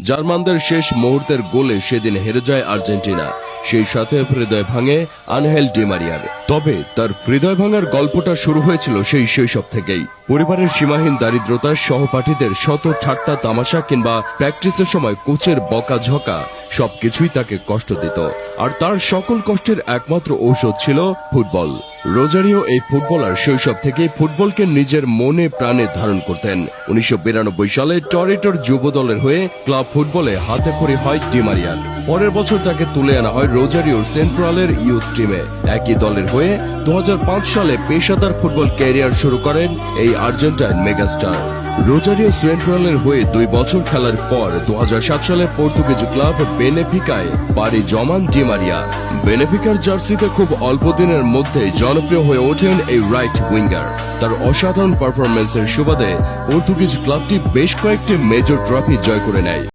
জার্মানদের শেষ মুহূর্তের গোলে সেদিন হেরে যায় আর্জেন্টিনা। সেই সাথে হৃদয় ভাঙে আনহেল ডি মারিয়ার। তবে তার হৃদয় ভাঙার গল্পটা শুরু হয়েছিল সেই শৈশব থেকেই। পরিবারের সীমাহীন দারিদ্রতা, সহপাঠীদের শত ঠাট্টা তামাশা কিংবা প্র্যাকটিসের সময় কোচের বকাঝকা সবকিছুই তাকে কষ্ট দিত। আর তার সকল কষ্টের একমাত্র ঔষধ ছিল ফুটবল। রোজারিও এই ফুটবলার শৈশব থেকে ফুটবলকে নিজের মনে প্রাণে ধারণ করতেন। 1992 সালে টরেটোর যুব দলের হয়ে ক্লাব ফুটবলে হাতেখড়ি হয় ডি মারিয়ার। পরের বছর তাকে তুলে আনা হয় রোজারিওর সেন্ট্রালের ইউথ টিমে। একই দলের হয়ে 2005 সালে পেশাদার ফুটবল ক্যারিয়ার শুরু করেন এই আর্জেন্টাইন মেগাস্টার। রোজারিও সেন্ট্রালের হয়ে 2 বছর খেলার পর 2007 সালে পর্তুগিজ ক্লাব বেনেফিকায় পাড়ি জমান ডি মারিয়া। বেনেফিকার জার্সিতে খুব অল্প দিনের মধ্যে জনপ্রিয় হয়ে ওঠেন এই রাইট উইঙ্গার। তার অসাধারণ পারফরম্যান্সের সুবাদে পর্তুগিজ ক্লাবটি বেশ কয়েকটি মেজর ট্রফি জয় করে নেয়।